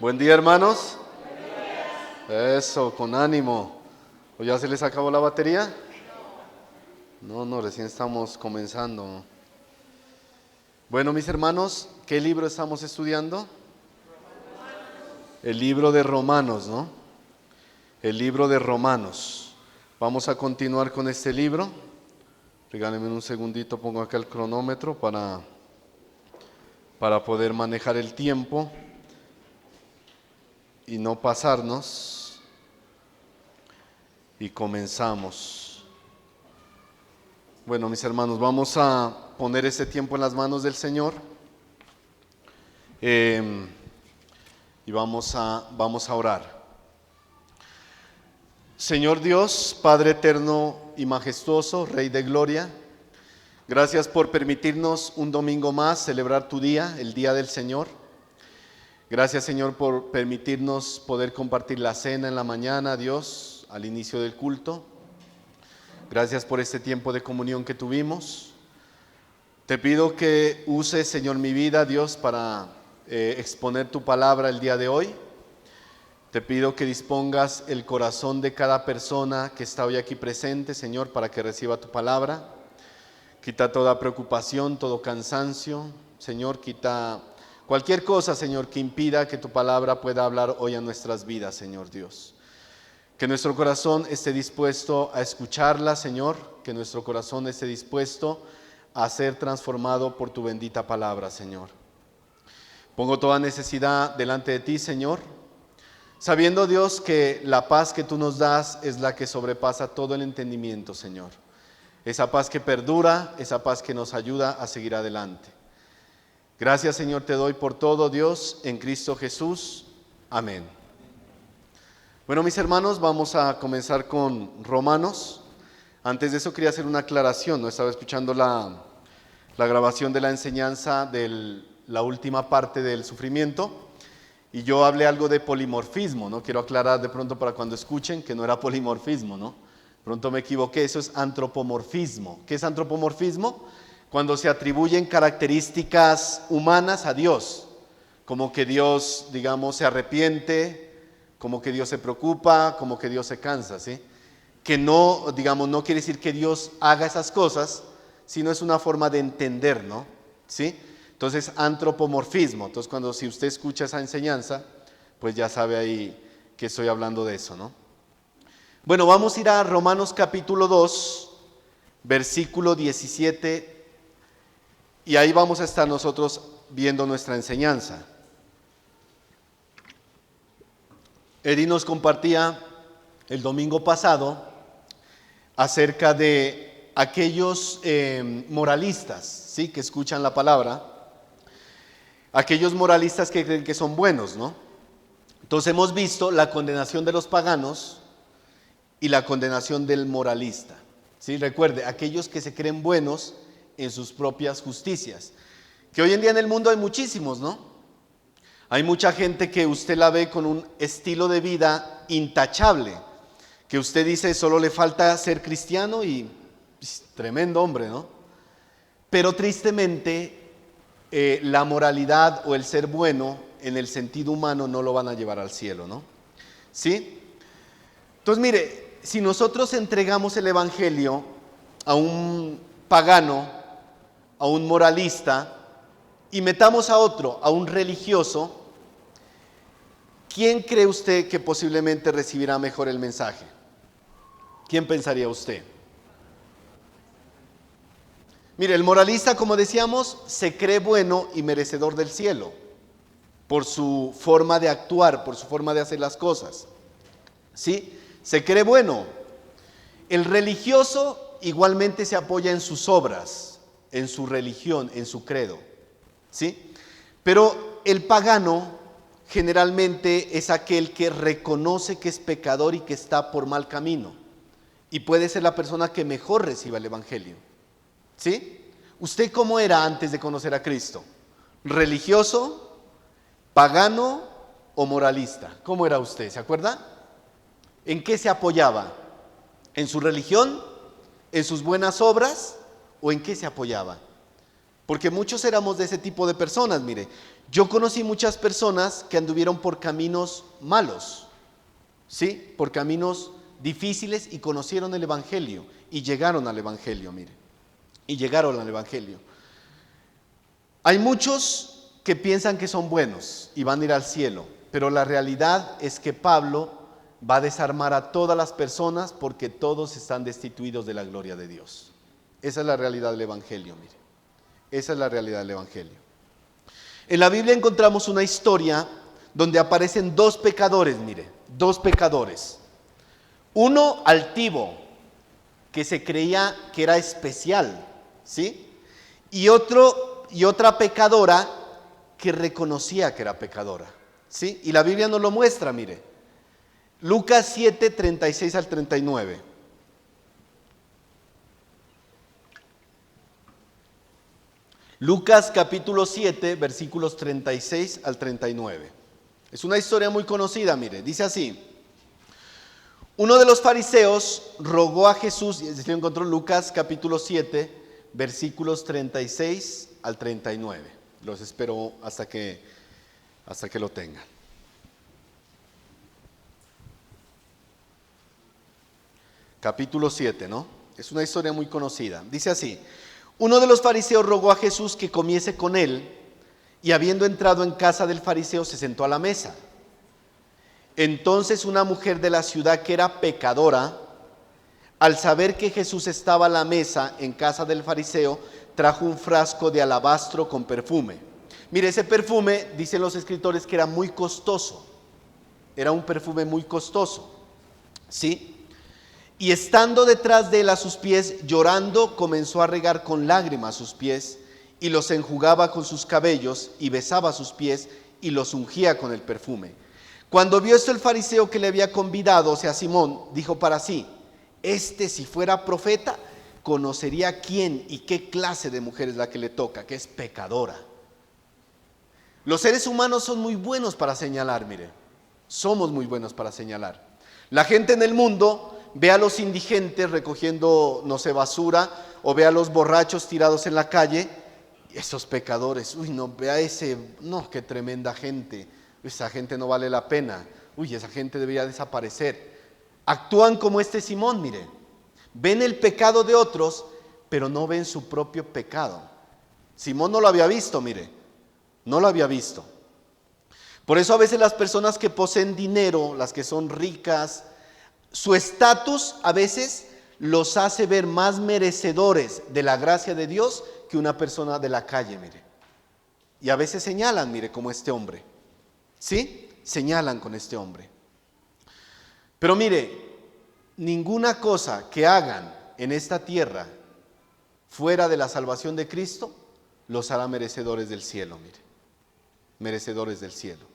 Buen día, hermanos. Eso, con ánimo. ¿O ya se les acabó la batería? No, recién estamos comenzando. Bueno, mis hermanos, ¿qué libro estamos estudiando? El libro de Romanos, ¿no? El libro de Romanos. Vamos a continuar con este libro. Regálenme un segundito, pongo acá el cronómetro para poder manejar el tiempo y no pasarnos. Y comenzamos. Bueno, mis hermanos, vamos a poner este tiempo en las manos del Señor. Y vamos a orar. Señor Dios, Padre eterno y majestuoso, Rey de gloria, gracias por permitirnos un domingo más celebrar tu día, el día del Señor. Gracias, Señor, por permitirnos poder compartir la cena en la mañana, Dios, al inicio del culto. Gracias por este tiempo de comunión que tuvimos. Te pido que uses, Señor, mi vida, Dios, para exponer tu palabra el día de hoy. Te pido que dispongas el corazón de cada persona que está hoy aquí presente, Señor, para que reciba tu palabra. Quita toda preocupación, todo cansancio. Señor, quita cualquier cosa, Señor, que impida que tu palabra pueda hablar hoy a nuestras vidas, Señor Dios. Que nuestro corazón esté dispuesto a escucharla, Señor. Que nuestro corazón esté dispuesto a ser transformado por tu bendita palabra, Señor. Pongo toda necesidad delante de ti, Señor, sabiendo, Dios, que la paz que tú nos das es la que sobrepasa todo el entendimiento, Señor. Esa paz que perdura, esa paz que nos ayuda a seguir adelante. Gracias, Señor, te doy por todo, Dios, en Cristo Jesús. Amén. Bueno, mis hermanos, vamos a comenzar con Romanos. Antes de eso quería hacer una aclaración, ¿no? Estaba escuchando la grabación de la enseñanza de la última parte del sufrimiento y yo hablé algo de polimorfismo, ¿no? Quiero aclarar de pronto para cuando escuchen que no era polimorfismo, ¿no? Pronto me equivoqué, eso es antropomorfismo. ¿Qué es antropomorfismo? Cuando se atribuyen características humanas a Dios, como que Dios, digamos, se arrepiente, como que Dios se preocupa, como que Dios se cansa, ¿sí? Que no, digamos, no quiere decir que Dios haga esas cosas, sino es una forma de entender, ¿no? ¿Sí? Entonces, antropomorfismo. Entonces, si usted escucha esa enseñanza, pues ya sabe ahí que estoy hablando de eso, ¿no? Bueno, vamos a ir a Romanos capítulo 2, versículo 17, y ahí vamos a estar nosotros viendo nuestra enseñanza. Eri nos compartía el domingo pasado acerca de aquellos moralistas, ¿sí? Que escuchan la palabra, aquellos moralistas que creen que son buenos, ¿no? Entonces hemos visto la condenación de los paganos y la condenación del moralista, ¿sí? Recuerde, aquellos que se creen buenos en sus propias justicias, que hoy en día en el mundo hay muchísimos, ¿no? Hay mucha gente que usted la ve con un estilo de vida intachable, que usted dice solo le falta ser cristiano y tremendo hombre, ¿no? Pero tristemente la moralidad o el ser bueno en el sentido humano no lo van a llevar al cielo, ¿no? ¿Sí? Entonces mire, si nosotros entregamos el evangelio a un pagano, a un moralista, y metamos a otro, a un religioso, ¿quién cree usted que posiblemente recibirá mejor el mensaje? ¿Quién pensaría usted? Mire, el moralista, como decíamos, se cree bueno y merecedor del cielo, por su forma de actuar, por su forma de hacer las cosas, ¿sí? Se cree bueno. El religioso igualmente se apoya en sus obras, en su religión, en su credo, ¿sí? Pero el pagano generalmente es aquel que reconoce que es pecador y que está por mal camino, y puede ser la persona que mejor reciba el evangelio, ¿sí? ¿Usted cómo era antes de conocer a Cristo? ¿Religioso, pagano o moralista? ¿Cómo era usted? ¿Se acuerda? ¿En qué se apoyaba? ¿En su religión? ¿En sus buenas obras? ¿O en qué se apoyaba? Porque muchos éramos de ese tipo de personas, mire. Yo conocí muchas personas que anduvieron por caminos malos, ¿sí? Por caminos difíciles y conocieron el Evangelio y llegaron al Evangelio, mire. Y llegaron al Evangelio. Hay muchos que piensan que son buenos y van a ir al cielo, pero la realidad es que Pablo va a desarmar a todas las personas porque todos están destituidos de la gloria de Dios. Esa es la realidad del Evangelio, mire. Esa es la realidad del Evangelio. En la Biblia encontramos una historia donde aparecen dos pecadores, mire, dos pecadores. Uno altivo, que se creía que era especial, ¿sí? Y otra pecadora que reconocía que era pecadora, ¿sí? Y la Biblia nos lo muestra, mire. Lucas 7, 36 al 39. Lucas capítulo 7, versículos 36 al 39. Es una historia muy conocida, mire, dice así. Uno de los fariseos rogó a Jesús, y se lo encontró en Lucas capítulo 7, versículos 36 al 39. Los espero hasta que lo tengan. Capítulo 7, ¿no? Es una historia muy conocida. Dice así. Uno de los fariseos rogó a Jesús que comiese con él, y habiendo entrado en casa del fariseo se sentó a la mesa. Entonces una mujer de la ciudad que era pecadora, al saber que Jesús estaba a la mesa en casa del fariseo, trajo un frasco de alabastro con perfume. Mire, ese perfume, dicen los escritores, que era muy costoso. Era un perfume muy costoso, ¿sí? Y estando detrás de él a sus pies, llorando, comenzó a regar con lágrimas sus pies, y los enjugaba con sus cabellos, y besaba sus pies, y los ungía con el perfume. Cuando vio esto el fariseo que le había convidado, o sea, Simón, dijo para sí, si fuera profeta, conocería quién y qué clase de mujer es la que le toca, que es pecadora. Los seres humanos son muy buenos para señalar, mire, somos muy buenos para señalar. La gente en el mundo ve a los indigentes recogiendo, no sé, basura, o ve a los borrachos tirados en la calle, esos pecadores, uy, no, vea ese, no, qué tremenda gente, esa gente no vale la pena, uy, esa gente debería desaparecer. Actúan como este Simón, mire, ven el pecado de otros, pero no ven su propio pecado. Simón no lo había visto, mire, no lo había visto. Por eso a veces las personas que poseen dinero, las que son ricas, su estatus a veces los hace ver más merecedores de la gracia de Dios que una persona de la calle, mire. Y a veces señalan, mire, como este hombre. ¿Sí? Señalan con este hombre. Pero mire, ninguna cosa que hagan en esta tierra fuera de la salvación de Cristo los hará merecedores del cielo, mire. Merecedores del cielo.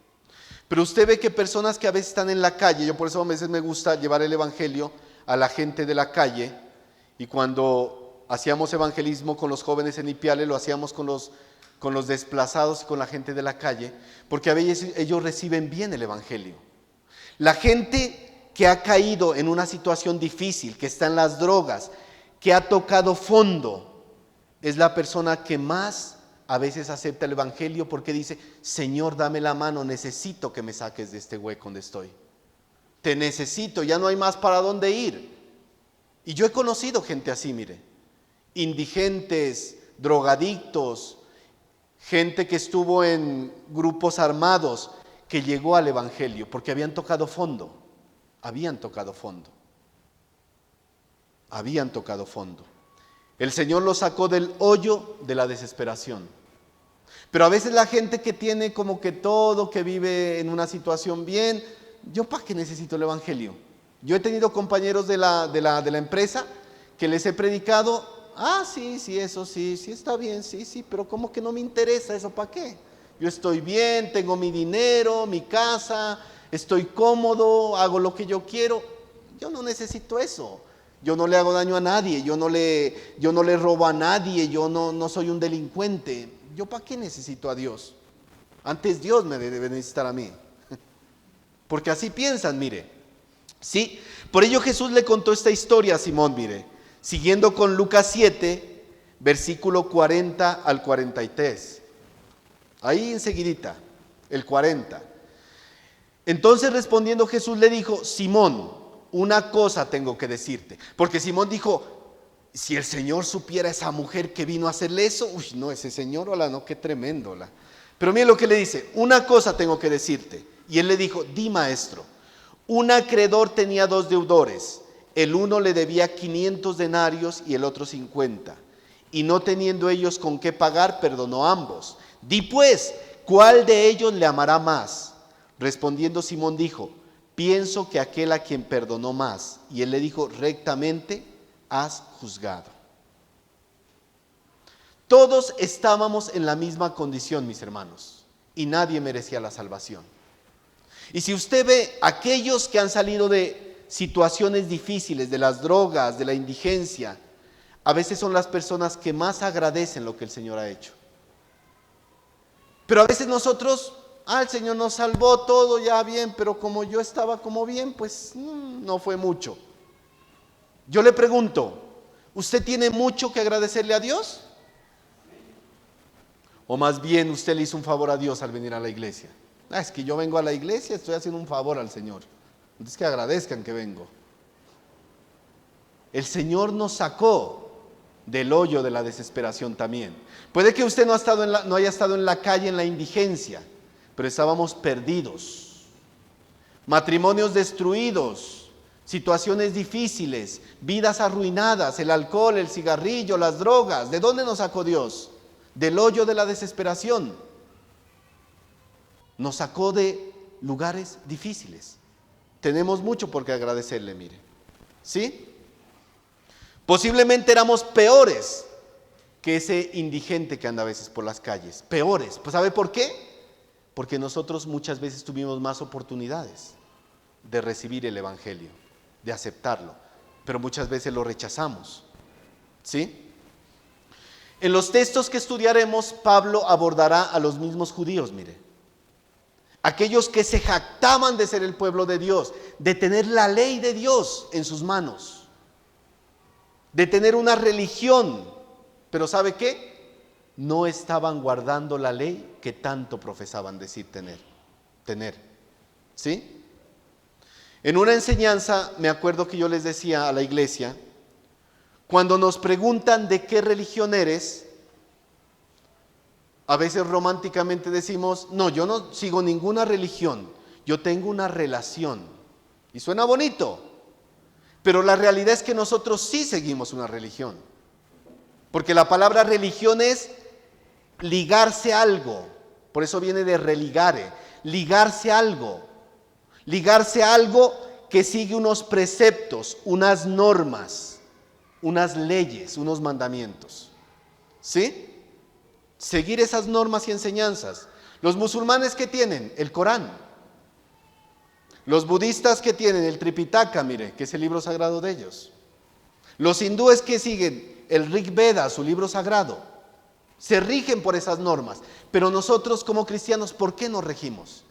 Pero usted ve que personas que a veces están en la calle, yo por eso a veces me gusta llevar el evangelio a la gente de la calle, y cuando hacíamos evangelismo con los jóvenes en Ipiales, lo hacíamos con los desplazados y con la gente de la calle, porque a veces ellos reciben bien el evangelio. La gente que ha caído en una situación difícil, que está en las drogas, que ha tocado fondo, es la persona que más a veces acepta el evangelio, porque dice, Señor, dame la mano, necesito que me saques de este hueco donde estoy. Te necesito, ya no hay más para dónde ir. Y yo he conocido gente así, mire, indigentes, drogadictos, gente que estuvo en grupos armados, que llegó al evangelio porque habían tocado fondo. Habían tocado fondo. Habían tocado fondo. El Señor los sacó del hoyo de la desesperación. Pero a veces la gente que tiene como que todo, que vive en una situación bien, ¿yo para qué necesito el evangelio? Yo he tenido compañeros de la empresa que les he predicado, sí, eso sí está bien, sí, pero como que no me interesa eso, ¿para qué? Yo estoy bien, tengo mi dinero, mi casa, estoy cómodo, hago lo que yo quiero, yo no necesito eso. Yo no le hago daño a nadie, yo no le robo a nadie, yo no soy un delincuente. ¿Yo para qué necesito a Dios? Antes Dios me debe necesitar a mí. Porque así piensan, mire. ¿Sí? Por ello Jesús le contó esta historia a Simón, mire. Siguiendo con Lucas 7, versículo 40 al 43. Ahí enseguidita, el 40. Entonces respondiendo Jesús le dijo: Simón, una cosa tengo que decirte. Porque Simón dijo: si el Señor supiera esa mujer que vino a hacerle eso, uy, no, ese Señor, hola, no, qué tremendo, hola. Pero mire lo que le dice: una cosa tengo que decirte. Y él le dijo: di, maestro. Un acreedor tenía 2 deudores. El uno le debía 500 denarios y el otro 50. Y no teniendo ellos con qué pagar, perdonó a ambos. Di pues, ¿cuál de ellos le amará más? Respondiendo Simón dijo: pienso que aquel a quien perdonó más. Y él le dijo: rectamente has juzgado. Todos estábamos en la misma condición, mis hermanos, y nadie merecía la salvación. Y si usted ve aquellos que han salido de situaciones difíciles, de las drogas, de la indigencia, a veces son las personas que más agradecen lo que el Señor ha hecho. Pero a veces nosotros, el Señor nos salvó, todo ya bien, pero como yo estaba como bien, pues no fue mucho. Yo le pregunto, ¿usted tiene mucho que agradecerle a Dios? ¿O más bien usted le hizo un favor a Dios al venir a la iglesia? Es que yo vengo a la iglesia, estoy haciendo un favor al Señor. Entonces que agradezcan que vengo. El Señor nos sacó del hoyo de la desesperación también. Puede que usted no haya estado en la calle en la indigencia, pero estábamos perdidos. Matrimonios destruidos, situaciones difíciles, vidas arruinadas, el alcohol, el cigarrillo, las drogas. ¿De dónde nos sacó Dios? Del hoyo de la desesperación. Nos sacó de lugares difíciles. Tenemos mucho por qué agradecerle, mire. ¿Sí? Posiblemente éramos peores que ese indigente que anda a veces por las calles. Peores. Pues ¿sabe por qué? Porque nosotros muchas veces tuvimos más oportunidades de recibir el evangelio, de aceptarlo, pero muchas veces lo rechazamos. ¿Sí? En los textos que estudiaremos, Pablo abordará a los mismos judíos, mire. Aquellos que se jactaban de ser el pueblo de Dios, de tener la ley de Dios en sus manos, de tener una religión, pero ¿sabe qué? No estaban guardando la ley que tanto profesaban decir tener. ¿Sí? En una enseñanza, me acuerdo que yo les decía a la iglesia, cuando nos preguntan de qué religión eres, a veces románticamente decimos: no, yo no sigo ninguna religión, yo tengo una relación. Y suena bonito, pero la realidad es que nosotros sí seguimos una religión. Porque la palabra religión es ligarse a algo. Por eso viene de religare, ligarse a algo. Ligarse a algo que sigue unos preceptos, unas normas, unas leyes, unos mandamientos. ¿Sí? Seguir esas normas y enseñanzas. Los musulmanes, ¿qué tienen? El Corán. Los budistas, ¿qué tienen? El Tripitaka, mire, que es el libro sagrado de ellos. Los hindúes, ¿qué siguen? El Rig Veda, su libro sagrado. Se rigen por esas normas. Pero nosotros como cristianos, ¿por qué nos regimos?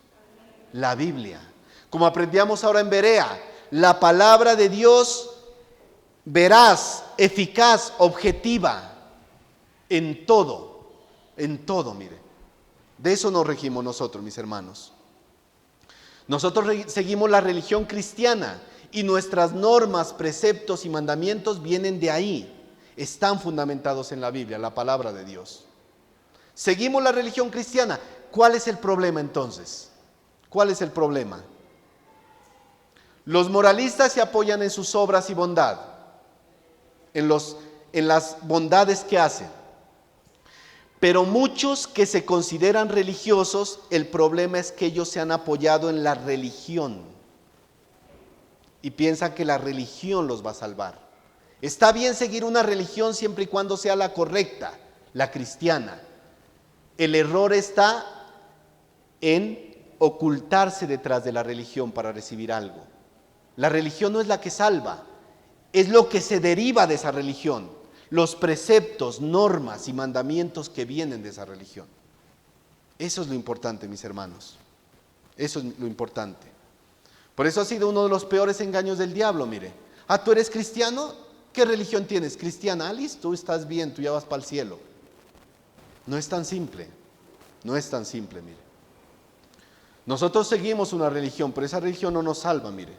La Biblia. Como aprendíamos ahora en Berea, la palabra de Dios veraz, eficaz, objetiva, en todo, mire. De eso nos regimos nosotros, mis hermanos. Nosotros seguimos la religión cristiana y nuestras normas, preceptos y mandamientos vienen de ahí. Están fundamentados en la Biblia, la palabra de Dios. Seguimos la religión cristiana. ¿Cuál es el problema entonces? ¿Cuál es el problema? Los moralistas se apoyan en sus obras y bondad, en las bondades que hacen. Pero muchos que se consideran religiosos, el problema es que ellos se han apoyado en la religión y piensan que la religión los va a salvar. Está bien seguir una religión siempre y cuando sea la correcta, la cristiana. El error está en ocultarse detrás de la religión para recibir algo. La religión no es la que salva, es lo que se deriva de esa religión. Los preceptos, normas y mandamientos que vienen de esa religión. Eso es lo importante, mis hermanos. Eso es lo importante. Por eso ha sido uno de los peores engaños del diablo, mire. ¿Tú eres cristiano? ¿Qué religión tienes? ¿Cristiana? Ah, listo, tú estás bien, tú ya vas para el cielo. No es tan simple, no es tan simple, mire. Nosotros seguimos una religión, pero esa religión no nos salva, mire.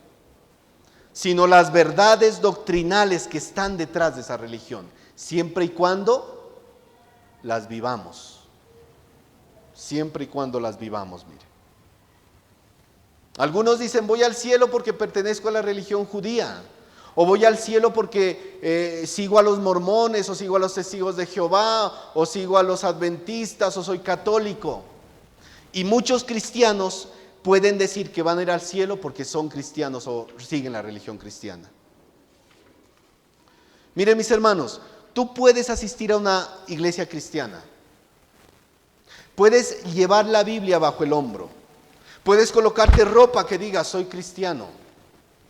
Sino las verdades doctrinales que están detrás de esa religión, siempre y cuando las vivamos. Siempre y cuando las vivamos, mire. Algunos dicen, voy al cielo porque pertenezco a la religión judía, o voy al cielo porque sigo a los mormones, o sigo a los testigos de Jehová, o sigo a los adventistas, o soy católico. Y muchos cristianos pueden decir que van a ir al cielo porque son cristianos o siguen la religión cristiana. Miren, mis hermanos, tú puedes asistir a una iglesia cristiana, puedes llevar la Biblia bajo el hombro, puedes colocarte ropa que diga soy cristiano,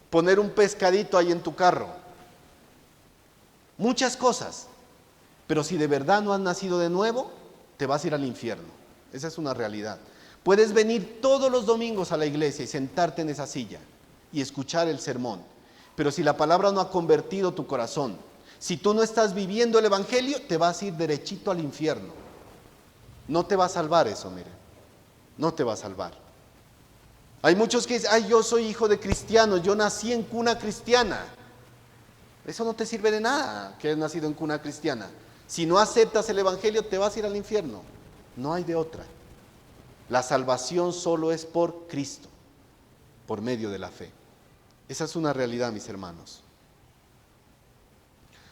poner un pescadito ahí en tu carro, muchas cosas, pero si de verdad no has nacido de nuevo, te vas a ir al infierno. Esa es una realidad. Puedes venir todos los domingos a la iglesia y sentarte en esa silla y escuchar el sermón, pero si la palabra no ha convertido tu corazón, si tú no estás viviendo el evangelio, te vas a ir derechito al infierno. No te va a salvar eso, mire, no te va a salvar. Hay muchos que dicen, ay, yo soy hijo de cristianos, yo nací en cuna cristiana. Eso no te sirve de nada, que hayas nacido en cuna cristiana. Si no aceptas el evangelio, te vas a ir al infierno. No hay de otra. La salvación solo es por Cristo, por medio de la fe. Esa es una realidad, mis hermanos.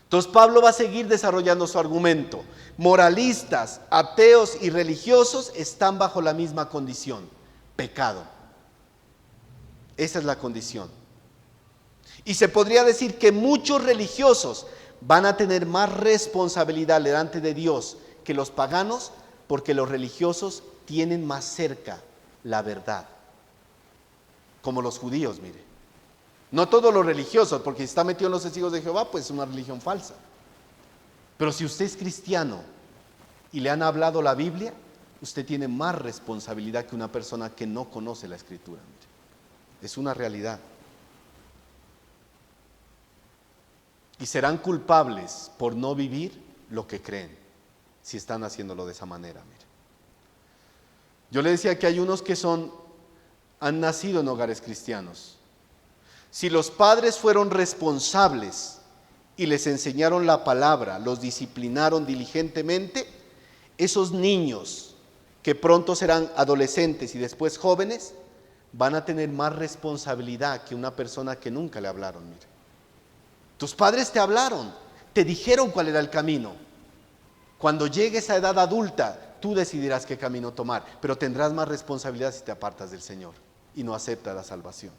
Entonces Pablo va a seguir desarrollando su argumento. Moralistas, ateos y religiosos están bajo la misma condición: pecado. Esa es la condición. Y se podría decir que muchos religiosos van a tener más responsabilidad delante de Dios que los paganos, porque los religiosos tienen más cerca la verdad. Como los judíos, mire. No todos los religiosos, porque si está metido en los testigos de Jehová, pues es una religión falsa. Pero si usted es cristiano y le han hablado la Biblia, usted tiene más responsabilidad que una persona que no conoce la Escritura. Mire. Es una realidad. Y serán culpables por no vivir lo que creen, si están haciéndolo de esa manera. Mire. Yo le decía que hay unos que han nacido en hogares cristianos. Si los padres fueron responsables y les enseñaron la palabra, los disciplinaron diligentemente, esos niños que pronto serán adolescentes y después jóvenes, van a tener más responsabilidad que una persona que nunca le hablaron. Mire. Tus padres te hablaron, te dijeron cuál era el camino. Cuando llegues a edad adulta, tú decidirás qué camino tomar, pero tendrás más responsabilidad si te apartas del Señor y no aceptas la salvación.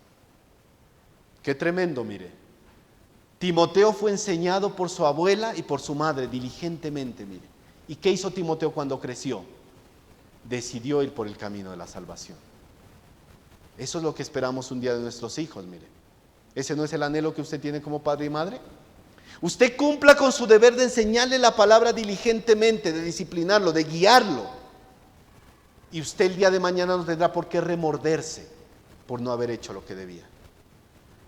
Qué tremendo, mire. Timoteo fue enseñado por su abuela y por su madre diligentemente, mire. ¿Y qué hizo Timoteo cuando creció? Decidió ir por el camino de la salvación. Eso es lo que esperamos un día de nuestros hijos, mire. ¿Ese no es el anhelo que usted tiene como padre y madre? Usted cumpla con su deber de enseñarle la palabra diligentemente, de disciplinarlo, de guiarlo. Y usted el día de mañana no tendrá por qué remorderse por no haber hecho lo que debía.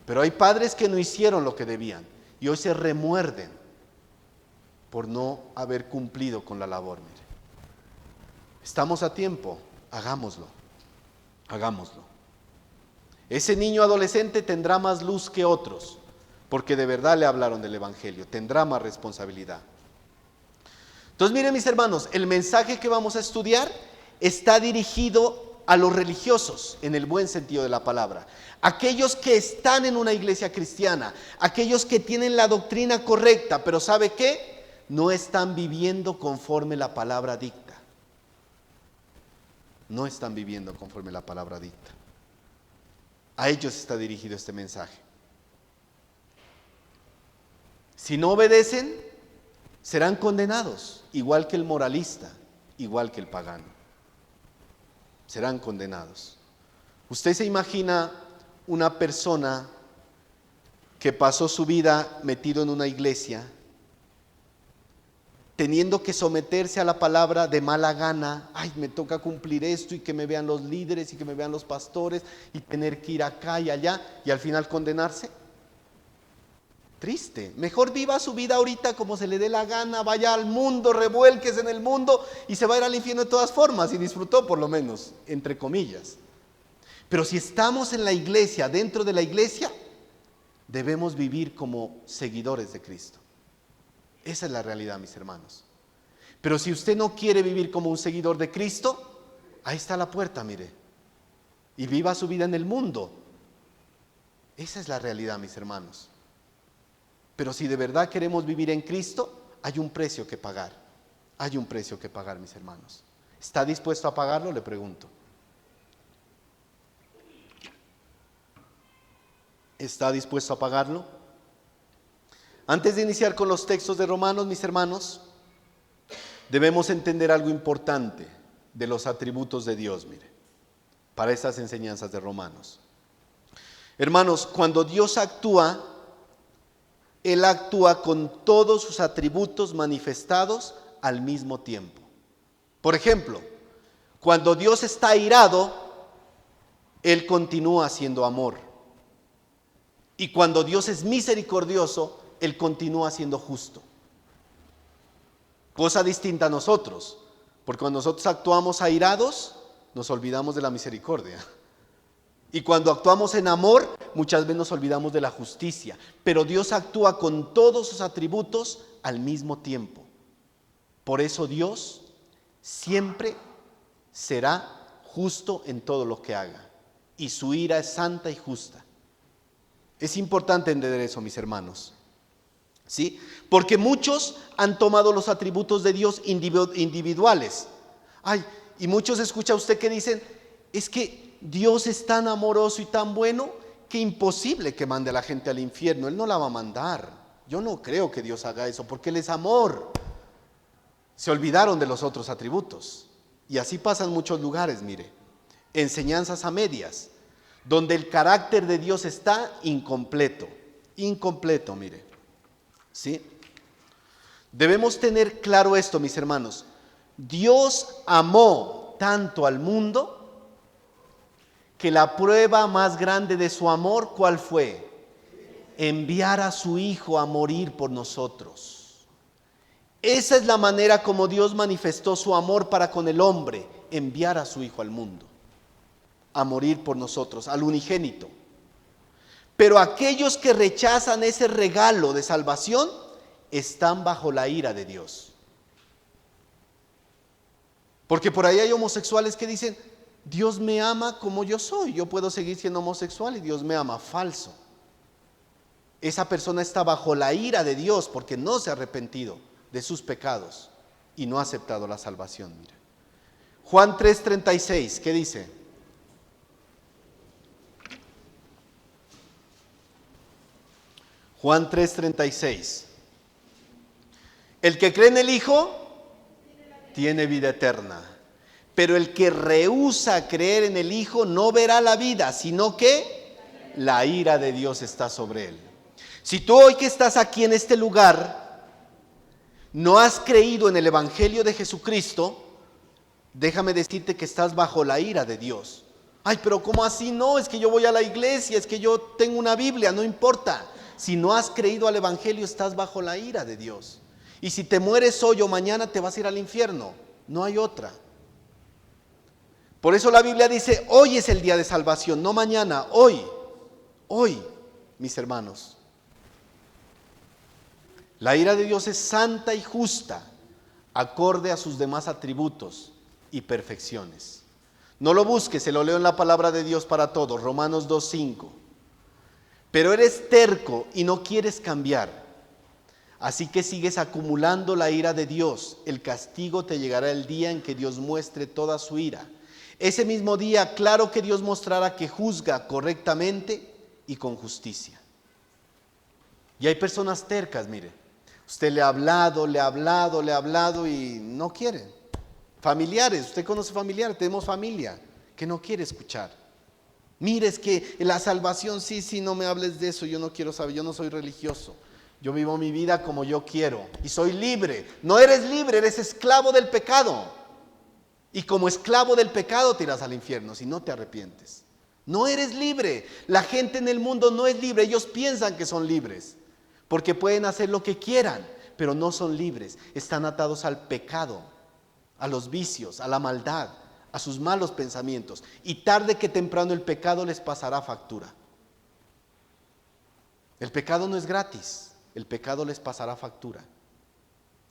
Pero hay padres que no hicieron lo que debían y hoy se remuerden por no haber cumplido con la labor. Mire. Estamos a tiempo, hagámoslo, hagámoslo. Ese niño adolescente tendrá más luz que otros, porque de verdad le hablaron del evangelio, tendrá más responsabilidad. Entonces miren, mis hermanos, el mensaje que vamos a estudiar está dirigido a los religiosos, en el buen sentido de la palabra. Aquellos que están en una iglesia cristiana, aquellos que tienen la doctrina correcta, pero ¿sabe qué? No están viviendo conforme la palabra dicta. No están viviendo conforme la palabra dicta. A ellos está dirigido este mensaje. Si no obedecen, serán condenados, igual que el moralista, igual que el pagano. Serán condenados. Usted se imagina una persona que pasó su vida metido en una iglesia, teniendo que someterse a la palabra de mala gana. Ay, me toca cumplir esto y que me vean los líderes y que me vean los pastores y tener que ir acá y allá y al final condenarse. triste. Mejor viva su vida ahorita como se le dé la gana, vaya al mundo, revuélquese en el mundo y se va a ir al infierno de todas formas, y disfrutó por lo menos, entre comillas. Pero si estamos en la iglesia, dentro de la iglesia, debemos vivir como seguidores de Cristo. Esa es la realidad, mis hermanos. Pero si usted no quiere vivir como un seguidor de Cristo, ahí está la puerta, mire. Y viva su vida en el mundo. Esa es la realidad, mis hermanos. Pero si de verdad queremos vivir en Cristo, hay un precio que pagar. Hay un precio que pagar, mis hermanos. ¿Está dispuesto a pagarlo? Le pregunto. ¿Está dispuesto a pagarlo? Antes de iniciar con los textos de Romanos, mis hermanos, debemos entender algo importante de los atributos de Dios, mire, para estas enseñanzas de Romanos. Hermanos, cuando Dios actúa, Él actúa con todos sus atributos manifestados al mismo tiempo. Por ejemplo, cuando Dios está airado, Él continúa siendo amor. Y cuando Dios es misericordioso, Él continúa siendo justo. Cosa distinta a nosotros, porque cuando nosotros actuamos airados, nos olvidamos de la misericordia. Y cuando actuamos en amor, muchas veces nos olvidamos de la justicia. Pero Dios actúa con todos sus atributos al mismo tiempo. Por eso Dios siempre será justo en todo lo que haga. Y su ira es santa y justa. Es importante entender eso, mis hermanos. ¿Sí? Porque muchos han tomado los atributos de Dios individuales. Y muchos escucha usted que dicen, es que Dios es tan amoroso y tan bueno que imposible que mande a la gente al infierno. Él no la va a mandar. Yo no creo que Dios haga eso porque Él es amor. Se olvidaron de los otros atributos. Y así pasa en muchos lugares, mire. Enseñanzas a medias, donde el carácter de Dios está incompleto. Incompleto, mire. ¿Sí? Debemos tener claro esto, mis hermanos. Dios amó tanto al mundo que la prueba más grande de su amor, ¿cuál fue? Enviar a su Hijo a morir por nosotros. Esa es la manera como Dios manifestó su amor para con el hombre, enviar a su Hijo al mundo, a morir por nosotros, al unigénito. Pero aquellos que rechazan ese regalo de salvación están bajo la ira de Dios. Porque por ahí hay homosexuales que dicen, Dios me ama como yo soy, yo puedo seguir siendo homosexual y Dios me ama. Falso. Esa persona está bajo la ira de Dios porque no se ha arrepentido de sus pecados y no ha aceptado la salvación. Mira. Juan 3:36, ¿qué dice? Juan 3:36. El que cree en el Hijo tiene vida eterna, pero el que rehúsa creer en el Hijo no verá la vida, sino que la ira de Dios está sobre él. Si tú hoy que estás aquí en este lugar no has creído en el Evangelio de Jesucristo, déjame decirte que estás bajo la ira de Dios. Pero ¿cómo así? No, es que yo voy a la iglesia, es que yo tengo una Biblia, no importa. Si no has creído al Evangelio, estás bajo la ira de Dios. Y si te mueres hoy o mañana, te vas a ir al infierno. No hay otra. Por eso la Biblia dice, hoy es el día de salvación, no mañana, hoy. Hoy, mis hermanos. La ira de Dios es santa y justa, acorde a sus demás atributos y perfecciones. No lo busques, se lo leo en la palabra de Dios para todos, Romanos 2:5. Pero eres terco y no quieres cambiar. Así que sigues acumulando la ira de Dios. El castigo te llegará el día en que Dios muestre toda su ira. Ese mismo día, claro que Dios mostrará que juzga correctamente y con justicia. Y hay personas tercas, mire. Usted le ha hablado y no quiere. Familiares, usted conoce familiares, tenemos familia que no quiere escuchar. Mire, es que la salvación, sí, no me hables de eso, yo no quiero saber, yo no soy religioso. Yo vivo mi vida como yo quiero y soy libre. No eres libre, eres esclavo del pecado. Y como esclavo del pecado te irás al infierno si no te arrepientes. No eres libre. La gente en el mundo no es libre. Ellos piensan que son libres. porque pueden hacer lo que quieran, pero no son libres. Están atados al pecado, a los vicios, a la maldad, a sus malos pensamientos. Y tarde que temprano el pecado les pasará factura. El pecado no es gratis, el pecado les pasará factura.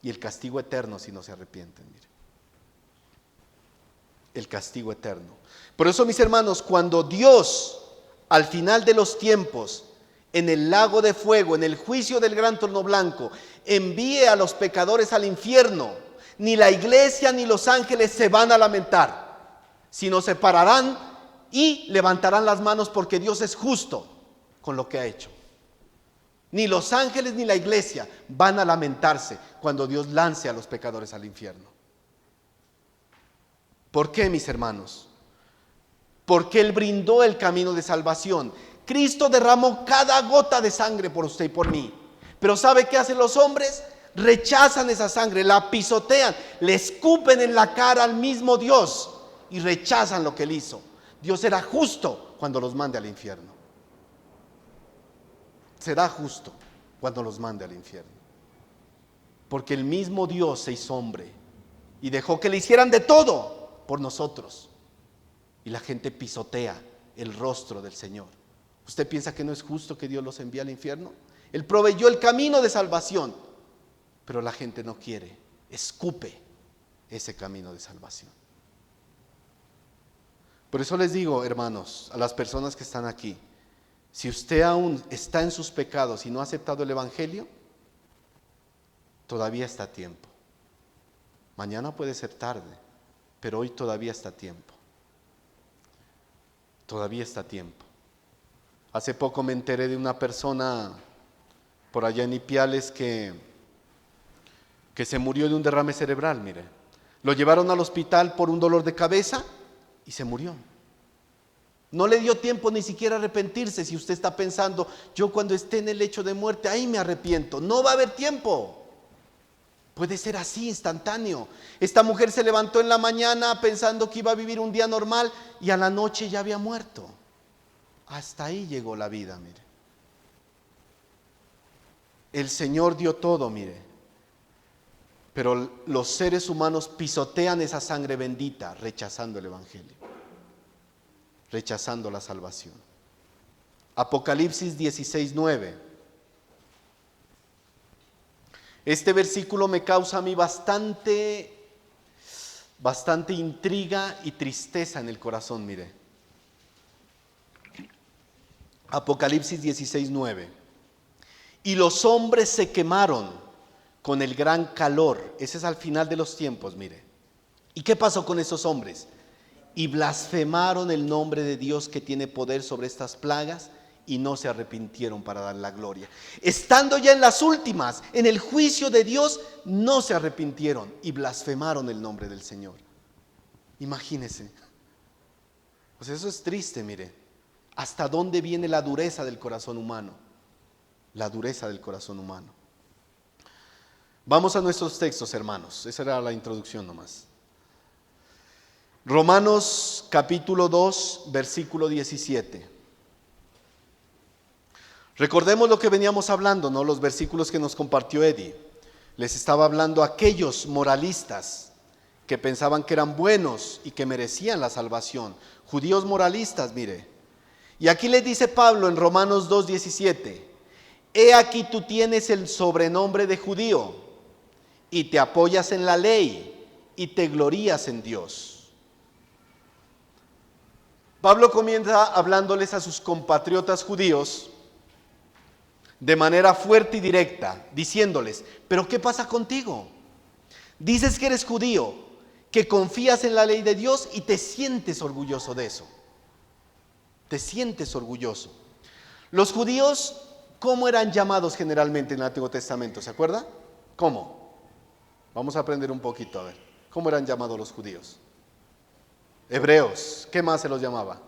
Y el castigo eterno si no se arrepienten, mire. El castigo eterno. Por eso, mis hermanos, cuando Dios, al final de los tiempos, en el lago de fuego, en el juicio del gran trono blanco, envíe a los pecadores al infierno, ni la iglesia ni los ángeles se van a lamentar, sino se pararán y levantarán las manos, porque Dios es justo con lo que ha hecho. Ni los ángeles ni la iglesia van a lamentarse cuando Dios lance a los pecadores al infierno. ¿Por qué, mis hermanos? Porque Él brindó el camino de salvación. Cristo derramó cada gota de sangre por usted y por mí. Pero ¿sabe qué hacen los hombres? Rechazan esa sangre, la pisotean, le escupen en la cara al mismo Dios y rechazan lo que Él hizo. Dios será justo cuando los mande al infierno. Será justo cuando los mande al infierno. Porque el mismo Dios se hizo hombre y dejó que le hicieran de todo por nosotros. Y la gente pisotea el rostro del Señor. ¿Usted piensa que no es justo que Dios los envíe al infierno? Él proveyó el camino de salvación, pero la gente no quiere, escupe ese camino de salvación. Por eso les digo, hermanos, a las personas que están aquí, si usted aún está en sus pecados y no ha aceptado el Evangelio, todavía está a tiempo. Mañana puede ser tarde, pero hoy todavía está a tiempo. Todavía está a tiempo. Hace poco me enteré de una persona por allá en Ipiales que se murió de un derrame cerebral, mire. Lo llevaron al hospital por un dolor de cabeza y se murió. No le dio tiempo ni siquiera a arrepentirse. Si usted está pensando, yo cuando esté en el lecho de muerte, ahí me arrepiento. No va a haber tiempo. Puede ser así, instantáneo. Esta mujer se levantó en la mañana pensando que iba a vivir un día normal y a la noche ya había muerto. Hasta ahí llegó la vida, mire. El Señor dio todo, mire. Pero los seres humanos pisotean esa sangre bendita, rechazando el Evangelio, rechazando la salvación. Apocalipsis 16:9. Este versículo me causa a mí bastante intriga y tristeza en el corazón, mire. Apocalipsis 16:9. Y los hombres se quemaron con el gran calor. Ese es al final de los tiempos, mire. ¿Y qué pasó con esos hombres? Y blasfemaron el nombre de Dios que tiene poder sobre estas plagas y no se arrepintieron para dar la gloria. Estando ya en las últimas, en el juicio de Dios, no se arrepintieron y blasfemaron el nombre del Señor. Imagínese. Pues eso es triste, mire. ¿Hasta dónde viene la dureza del corazón humano? La dureza del corazón humano. Vamos a nuestros textos, hermanos. Esa era la introducción nomás. Romanos capítulo 2, versículo 17. Recordemos lo que veníamos hablando, ¿no? Los versículos que nos compartió Eddie. Les estaba hablando a aquellos moralistas que pensaban que eran buenos y que merecían la salvación. Judíos moralistas, mire. Y aquí les dice Pablo en Romanos 2, 17. He aquí tú tienes el sobrenombre de judío y te apoyas en la ley y te glorías en Dios. Pablo comienza hablándoles a sus compatriotas judíos de manera fuerte y directa, diciéndoles, ¿pero qué pasa contigo? Dices que eres judío, que confías en la ley de Dios y te sientes orgulloso de eso. Te sientes orgulloso. Los judíos, ¿cómo eran llamados generalmente en el Antiguo Testamento? ¿Se acuerda? ¿Cómo? Vamos a aprender un poquito, a ver. ¿Cómo eran llamados los judíos? Hebreos. ¿Qué más se los llamaba?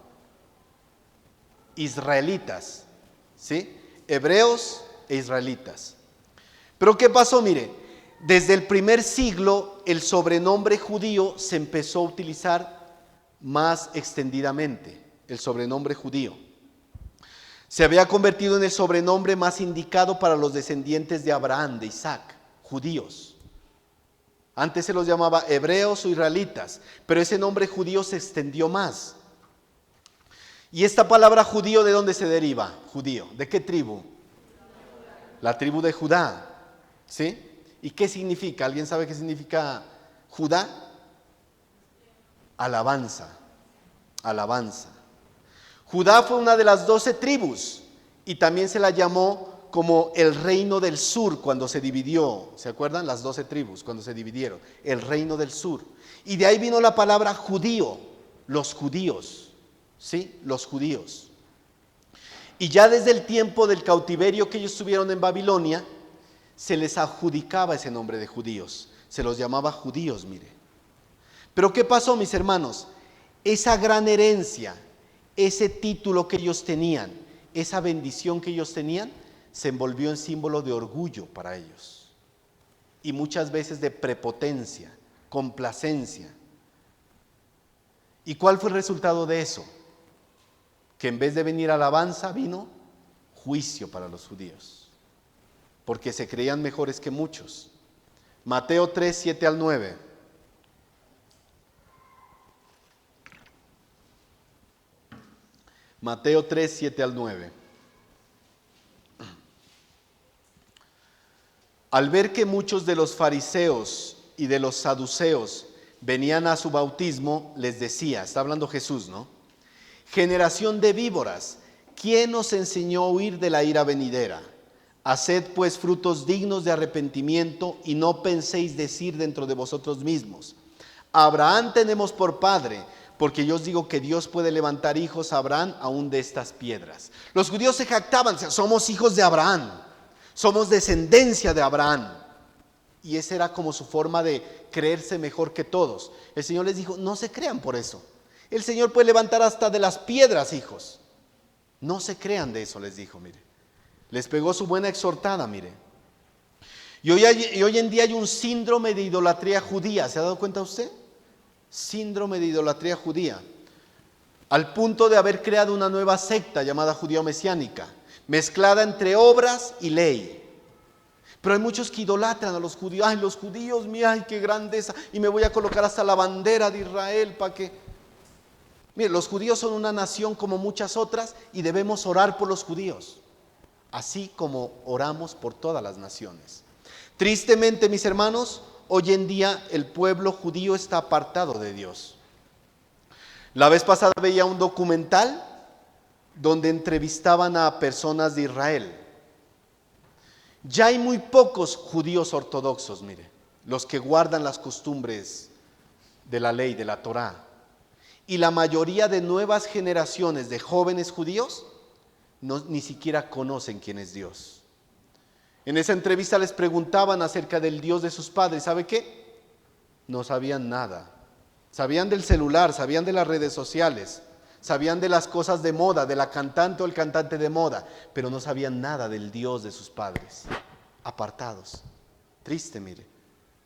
Israelitas. ¿Sí? Hebreos e israelitas. Pero ¿qué pasó? Mire, desde el primer siglo el sobrenombre judío se empezó a utilizar más extendidamente, el sobrenombre judío. Se había convertido en el sobrenombre más indicado para los descendientes de Abraham, de Isaac, judíos. Antes se los llamaba hebreos o israelitas, pero ese nombre judío se extendió más. ¿Y esta palabra judío de dónde se deriva? Judío. ¿De qué tribu? La tribu de Judá. ¿Sí? ¿Y qué significa? ¿Alguien sabe qué significa Judá? Alabanza. Alabanza. Judá fue una de las 12 tribus y también se la llamó como el reino del sur cuando se dividió. ¿Se acuerdan? Las 12 tribus cuando se dividieron. El reino del sur. Y de ahí vino la palabra judío, los judíos. ¿Sí? Los judíos. Y ya desde el tiempo del cautiverio que ellos estuvieron en Babilonia, se les adjudicaba ese nombre de judíos. Se los llamaba judíos, mire. Pero ¿qué pasó, mis hermanos? Esa gran herencia, ese título que ellos tenían, esa bendición que ellos tenían, se envolvió en símbolo de orgullo para ellos. Y muchas veces de prepotencia, complacencia. ¿Y cuál fue el resultado de eso? Que en vez de venir alabanza, vino juicio para los judíos. Porque se creían mejores que muchos. Mateo 3, 7 al 9. Mateo 3, 7 al 9. Al ver que muchos de los fariseos y de los saduceos venían a su bautismo, les decía, está hablando Jesús, ¿no? Generación de víboras, ¿quién os enseñó a huir de la ira venidera? Haced pues frutos dignos de arrepentimiento y no penséis decir dentro de vosotros mismos, Abraham tenemos por padre, porque yo os digo que Dios puede levantar hijos a Abraham aún de estas piedras. Los judíos se jactaban, somos hijos de Abraham, somos descendencia de Abraham. Y esa era como su forma de creerse mejor que todos. El Señor les dijo, no se crean por eso. El Señor puede levantar hasta de las piedras hijos. No se crean de eso, les dijo, mire. Les pegó su buena exhortada, mire. Y hoy en día hay un síndrome de idolatría judía. ¿Se ha dado cuenta usted? Síndrome de idolatría judía. Al punto de haber creado una nueva secta llamada judío-mesiánica, mezclada entre obras y ley. Pero hay muchos que idolatran a los judíos. Ay, los judíos, mira, ay, qué grandeza. Y me voy a colocar hasta la bandera de Israel para que... Mire, los judíos son una nación como muchas otras y debemos orar por los judíos, así como oramos por todas las naciones. Tristemente, mis hermanos, hoy en día el pueblo judío está apartado de Dios. La vez pasada veía un documental donde entrevistaban a personas de Israel. Ya hay muy pocos judíos ortodoxos, mire, los que guardan las costumbres de la ley, de la Torá. Y la mayoría de nuevas generaciones de jóvenes judíos ni siquiera conocen quién es Dios. En esa entrevista les preguntaban acerca del Dios de sus padres. ¿Sabe qué? No sabían nada. Sabían del celular, sabían de las redes sociales, sabían de las cosas de moda, de la cantante o el cantante de moda, pero no sabían nada del Dios de sus padres. Apartados. Triste, mire.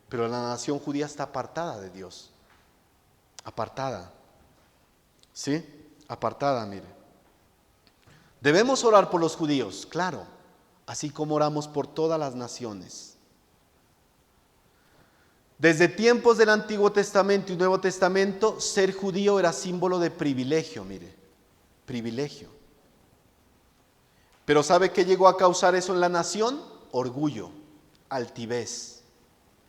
Pero la nación judía está apartada de Dios. Apartada. ¿Sí? Apartada, mire. Debemos orar por los judíos, claro, así como oramos por todas las naciones. Desde tiempos del Antiguo Testamento y Nuevo Testamento, ser judío era símbolo de privilegio, mire, privilegio. Pero ¿sabe qué llegó a causar eso en la nación? Orgullo, altivez,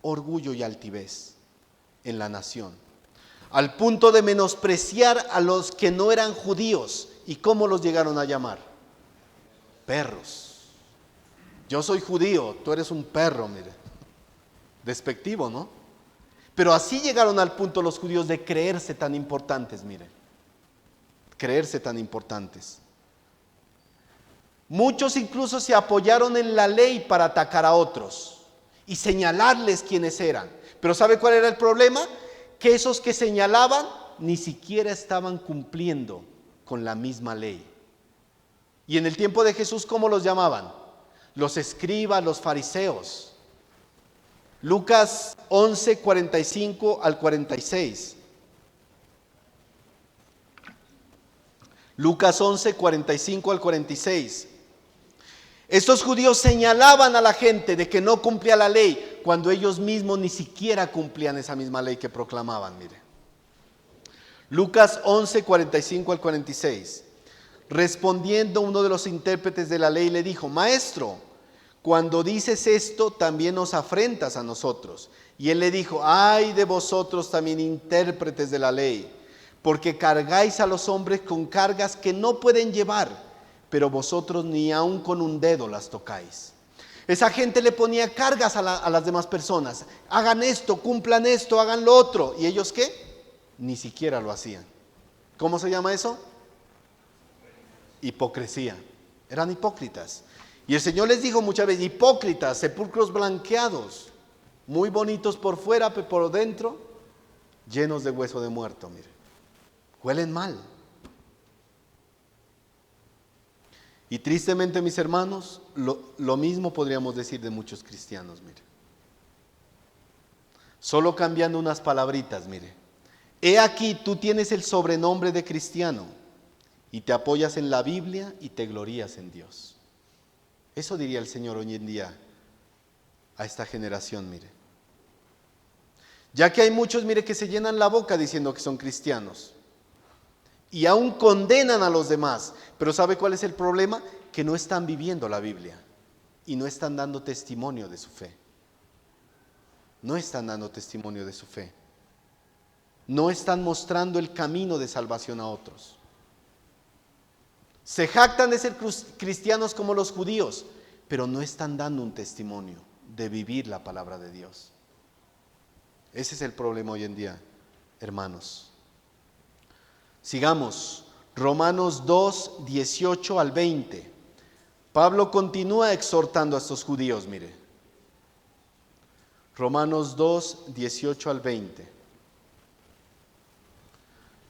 orgullo y altivez en la nación. Al punto de menospreciar a los que no eran judíos. ¿Y cómo los llegaron a llamar? Perros. Yo soy judío, tú eres un perro, mire. Despectivo, ¿no? Pero así llegaron al punto los judíos de creerse tan importantes, mire. Creerse tan importantes. Muchos incluso se apoyaron en la ley para atacar a otros y señalarles quiénes eran. Pero ¿sabe cuál era el problema? Que esos que señalaban ni siquiera estaban cumpliendo con la misma ley. Y en el tiempo de Jesús, ¿cómo los llamaban? Los escribas, los fariseos. Lucas 11, 45 al 46. Lucas 11, 45 al 46. Estos judíos señalaban a la gente de que no cumplía la ley, cuando ellos mismos ni siquiera cumplían esa misma ley que proclamaban. Mire, Lucas 11, 45 al 46. Respondiendo uno de los intérpretes de la ley le dijo: Maestro, cuando dices esto también nos afrentas a nosotros. Y él le dijo: ay de vosotros también, intérpretes de la ley, porque cargáis a los hombres con cargas que no pueden llevar, pero vosotros ni aun con un dedo las tocáis. Esa gente le ponía cargas a las demás personas. Hagan esto, cumplan esto, hagan lo otro. ¿Y ellos qué? Ni siquiera lo hacían. ¿Cómo se llama eso? Hipocresía. Eran hipócritas. Y el Señor les dijo muchas veces: hipócritas, sepulcros blanqueados, muy bonitos por fuera, pero por dentro llenos de hueso de muerto. Mire, huelen mal. Y tristemente, mis hermanos, lo mismo podríamos decir de muchos cristianos. Mire, solo cambiando unas palabritas. Mire, he aquí, tú tienes el sobrenombre de cristiano y te apoyas en la Biblia y te glorías en Dios. Eso diría el Señor hoy en día a esta generación. Mire, ya que hay muchos, mire, que se llenan la boca diciendo que son cristianos y aún condenan a los demás, pero ¿sabe cuál es el problema? Que no están viviendo la Biblia y no están dando testimonio de su fe. No están dando testimonio de su fe. No están mostrando el camino de salvación a otros. Se jactan de ser cristianos como los judíos, pero no están dando un testimonio de vivir la palabra de Dios. Ese es el problema hoy en día, hermanos. Sigamos, Romanos 2, 18 al 20. Pablo continúa exhortando a estos judíos, mire. Romanos 2, 18 al 20.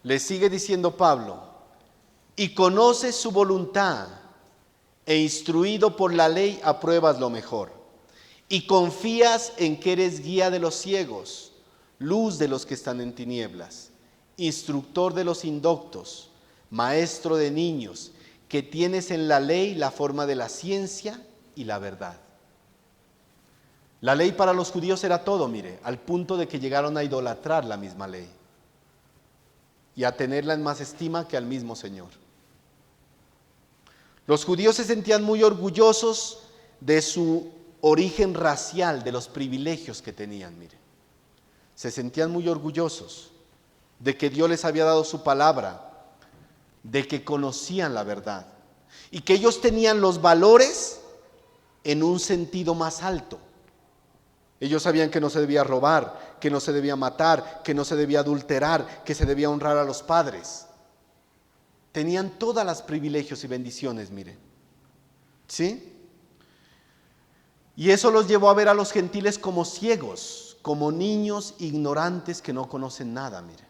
Le sigue diciendo Pablo: y conoces su voluntad, e instruido por la ley apruebas lo mejor, y confías en que eres guía de los ciegos, luz de los que están en tinieblas, instructor de los indoctos, maestro de niños, que tienes en la ley la forma de la ciencia y la verdad. La ley para los judíos era todo, mire, al punto de que llegaron a idolatrar la misma ley y a tenerla en más estima que al mismo Señor. Los judíos se sentían muy orgullosos de su origen racial, de los privilegios que tenían, mire. Se sentían muy orgullosos de que Dios les había dado su palabra, de que conocían la verdad y que ellos tenían los valores en un sentido más alto. Ellos sabían que no se debía robar, que no se debía matar, que no se debía adulterar, que se debía honrar a los padres. Tenían todas las privilegios y bendiciones, mire. ¿Sí? Y eso los llevó a ver a los gentiles como ciegos, como niños ignorantes que no conocen nada, mire.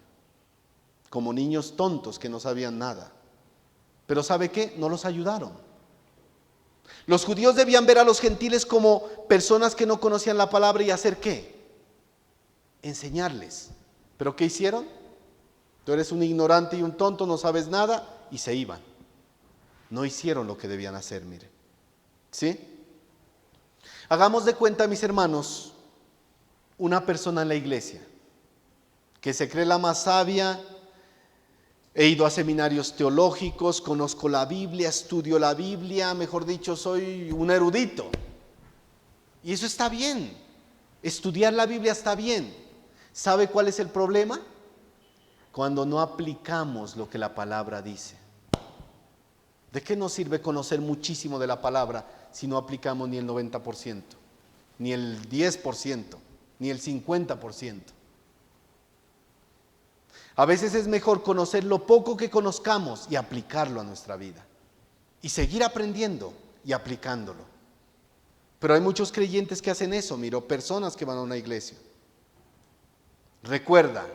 Como niños tontos que no sabían nada. Pero ¿sabe qué? No los ayudaron. Los judíos debían ver a los gentiles como personas que no conocían la palabra y hacer ¿qué? Enseñarles. ¿Pero qué hicieron? Tú eres un ignorante y un tonto, no sabes nada, y se iban. No hicieron lo que debían hacer, mire. ¿Sí? Hagamos de cuenta, mis hermanos, una persona en la iglesia que se cree la más sabia. He ido a seminarios teológicos, conozco la Biblia, estudio la Biblia, mejor dicho, soy un erudito. Y eso está bien, estudiar la Biblia está bien. ¿Sabe cuál es el problema? Cuando no aplicamos lo que la palabra dice. ¿De qué nos sirve conocer muchísimo de la palabra si no aplicamos ni el 90%, ni el 10%, ni el 50%? A veces es mejor conocer lo poco que conozcamos y aplicarlo a nuestra vida. Y seguir aprendiendo y aplicándolo. Pero hay muchos creyentes que hacen eso, miro, personas que van a una iglesia. Recuerda,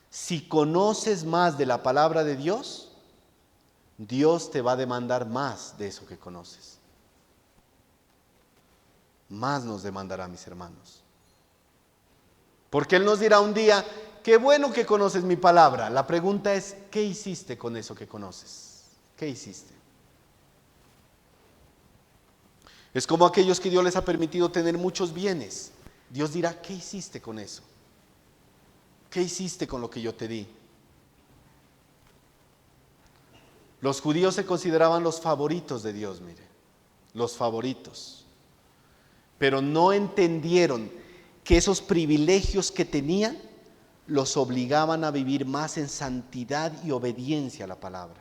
si conoces más de la palabra de Dios, Dios te va a demandar más de eso que conoces. Más nos demandará, mis hermanos. Porque Él nos dirá un día: qué bueno que conoces mi palabra. La pregunta es: ¿qué hiciste con eso que conoces? ¿Qué hiciste? Es como aquellos que Dios les ha permitido tener muchos bienes. Dios dirá, ¿qué hiciste con eso? ¿Qué hiciste con lo que yo te di? Los judíos se consideraban los favoritos de Dios, mire, los favoritos. Pero no entendieron que esos privilegios que tenían los obligaban a vivir más en santidad y obediencia a la palabra.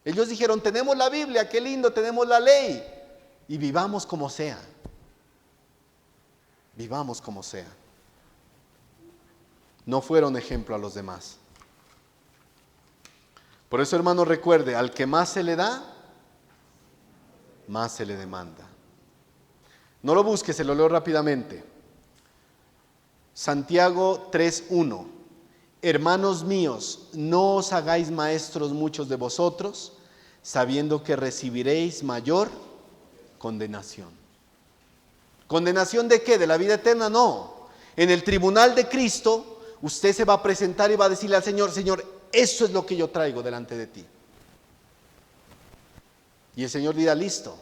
Ellos dijeron, tenemos la Biblia, qué lindo, tenemos la ley, y vivamos como sea. Vivamos como sea. No fueron ejemplo a los demás. Por eso, hermano, recuerde, al que más se le da, más se le demanda. No lo busque, se lo leo rápidamente. Santiago 3:1. Hermanos míos, no os hagáis maestros muchos de vosotros, sabiendo que recibiréis mayor condenación. ¿Condenación de qué? ¿De la vida eterna? No. En el tribunal de Cristo, usted se va a presentar y va a decirle al Señor, Señor, eso es lo que yo traigo delante de ti. Y el Señor dirá, listo,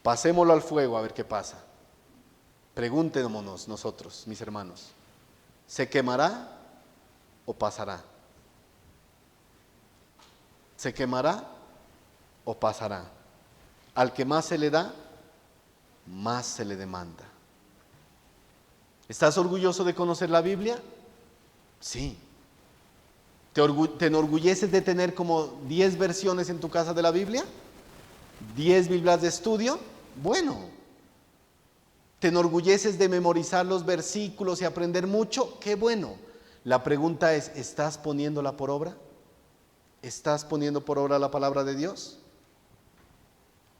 pasémoslo al fuego a ver qué pasa. Preguntémonos nosotros, mis hermanos, ¿se quemará o pasará? ¿Se quemará o pasará? Al que más se le da, más se le demanda. ¿Estás orgulloso de conocer la Biblia? Sí. ¿Te enorgulleces de tener como 10 versiones en tu casa de la Biblia? ¿10 Biblias de estudio? Bueno. ¿Te enorgulleces de memorizar los versículos y aprender mucho? ¡Qué bueno! La pregunta es, ¿estás poniéndola por obra? ¿Estás poniendo por obra la palabra de Dios?